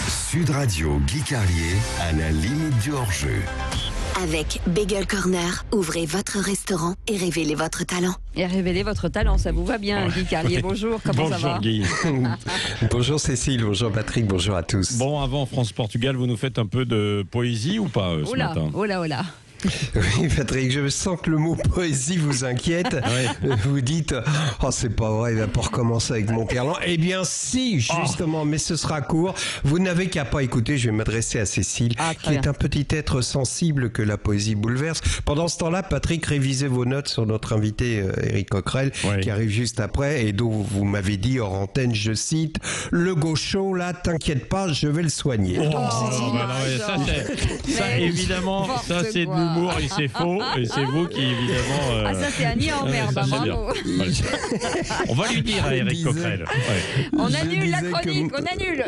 Sud Radio, Guy Carlier, à la limite du hors-jeu. Avec Bagel Corner, ouvrez votre restaurant et révélez votre talent. Et révélez votre talent, ça vous va bien, Guy Carlier. Bonjour, comment ça va? Bonjour Guy. Bonjour Cécile, bonjour Patrick, bonjour à tous. Bon, avant France-Portugal, vous nous faites un peu de poésie ou pas ce matin? Oh là. Oui Patrick, je sens que le mot poésie vous inquiète. Vous dites, oh c'est pas vrai, il va pas recommencer avec Monterland. Eh bien si, justement, mais ce sera court. Vous n'avez qu'à pas écouter, je vais m'adresser à Cécile, qui est un petit être sensible que la poésie bouleverse. Pendant ce temps-là, Patrick, révisez vos notes sur notre invité Éric Coquerel, qui arrive juste après, et dont vous m'avez dit hors antenne, je cite, le gaucho là, t'inquiète pas, je vais le soigner. Ça évidemment, ça c'est de l'humour et c'est faux, et c'est vous qui évidemment... ça c'est Annie en merde, bravo. On va lui dire à Éric Coquerel. On annule la chronique, on annule.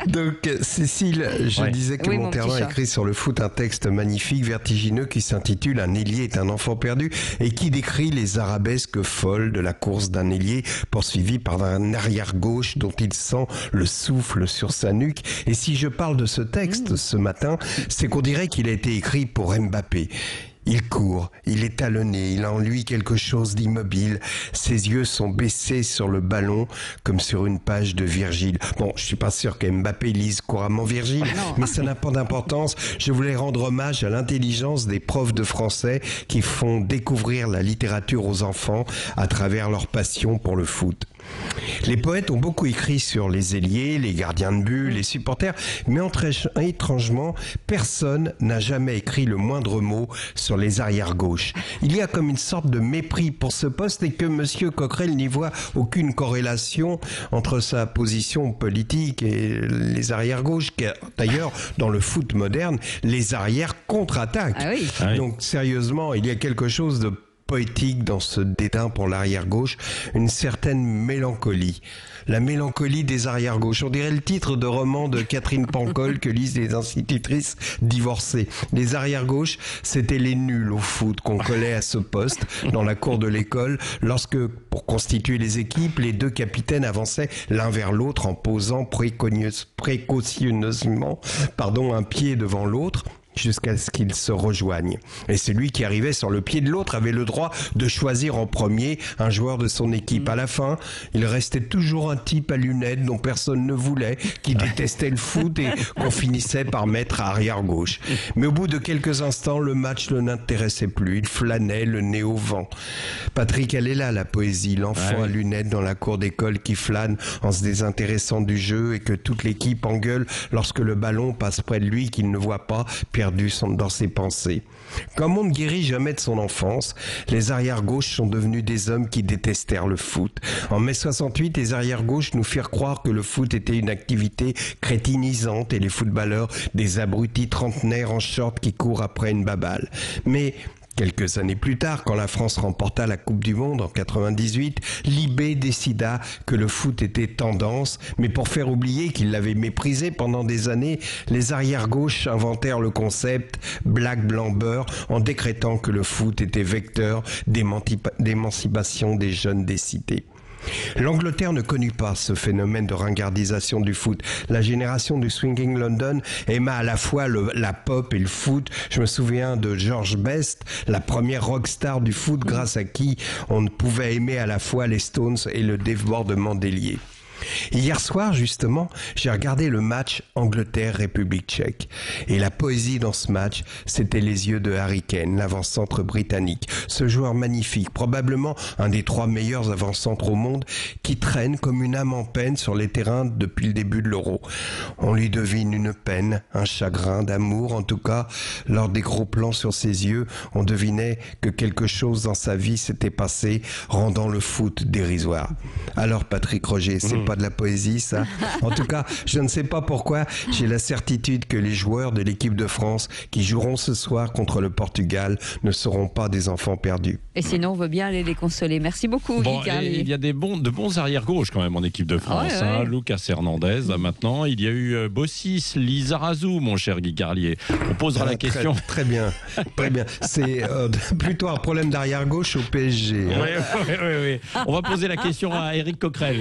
Donc Cécile, je disais que Monterland a écrit sur le foot un texte magnifique, vertigineux, qui s'intitule Un ailier est un enfant perdu, et qui décrit les arabesques folles de la course d'un ailier poursuivi par un arrière-gauche dont il sent le souffle sur sa nuque. Et si je parle de ce texte ce matin, c'est qu'on dirait qu'il a été écrit pour Mbappé. Il court, il est talonné, il a en lui quelque chose d'immobile. Ses yeux sont baissés sur le ballon comme sur une page de Virgile. Bon, je suis pas sûr que Mbappé lise couramment Virgile, mais ça n'a pas d'importance. Je voulais rendre hommage à l'intelligence des profs de français qui font découvrir la littérature aux enfants à travers leur passion pour le foot. Les poètes ont beaucoup écrit sur les ailiers, les gardiens de but, les supporters, mais étrangement, personne n'a jamais écrit le moindre mot sur les arrières-gauches. Il y a comme une sorte de mépris pour ce poste et que M. Coquerel n'y voit aucune corrélation entre sa position politique et les arrières-gauches. D'ailleurs, dans le foot moderne, les arrières contre-attaquent. Donc sérieusement, il y a quelque chose de poétique dans ce dédain pour l'arrière-gauche, une certaine mélancolie. La mélancolie des arrière-gauches. On dirait le titre de roman de Catherine Pancol que lisent les institutrices divorcées. Les arrière-gauches, c'était les nuls au foot qu'on collait à ce poste dans la cour de l'école lorsque, pour constituer les équipes, les deux capitaines avançaient l'un vers l'autre en posant précautionneusement un pied devant l'autre, jusqu'à ce qu'ils se rejoignent. Et celui qui arrivait sur le pied de l'autre avait le droit de choisir en premier un joueur de son équipe. À la fin, il restait toujours un type à lunettes dont personne ne voulait, qui détestait le foot et qu'on finissait par mettre à arrière-gauche. Mais au bout de quelques instants, le match ne l'intéressait plus. Il flânait, le nez au vent. Patrick, elle est là, la poésie. L'enfant à lunettes dans la cour d'école qui flâne en se désintéressant du jeu et que toute l'équipe engueule lorsque le ballon passe près de lui qu'il ne voit pas, perdu dans ses pensées. Comme on ne guérit jamais de son enfance, les arrières-gauches sont devenus des hommes qui détestèrent le foot. En mai 68, les arrières-gauches nous firent croire que le foot était une activité crétinisante et les footballeurs des abrutis trentenaires en short qui courent après une baballe. Mais quelques années plus tard, quand la France remporta la Coupe du Monde en 98, Libé décida que le foot était tendance, mais pour faire oublier qu'il l'avait méprisé pendant des années, les arrières-gauches inventèrent le concept black, blanc, beurre en décrétant que le foot était vecteur d'émancipation des jeunes des cités. L'Angleterre ne connut pas ce phénomène de ringardisation du foot. La génération du Swinging London aima à la fois la pop et le foot. Je me souviens de George Best, la première rockstar du foot grâce à qui on pouvait aimer à la fois les Stones et le débordement d'ailier. Hier soir, justement, j'ai regardé le match Angleterre-République tchèque. Et la poésie dans ce match, c'était les yeux de Harry Kane, l'avant-centre britannique. Ce joueur magnifique, probablement un des 3 meilleurs avant-centres au monde, qui traîne comme une âme en peine sur les terrains depuis le début de l'Euro. On lui devine une peine, un chagrin d'amour. En tout cas, lors des gros plans sur ses yeux, on devinait que quelque chose dans sa vie s'était passé, rendant le foot dérisoire. Alors Patrick Roger, c'est pas de la poésie, ça. En tout cas, je ne sais pas pourquoi, j'ai la certitude que les joueurs de l'équipe de France qui joueront ce soir contre le Portugal ne seront pas des enfants perdus. Et sinon, on veut bien aller les consoler. Merci beaucoup, Guy Carlier. Il y a de bons arrière-gauche quand même en équipe de France. Lucas Hernandez, maintenant. Il y a eu Bossis, Lizarazu, mon cher Guy Carlier. On posera la question. Très bien. C'est plutôt un problème d'arrière-gauche au PSG. Oui. On va poser la question à Éric Coquerel.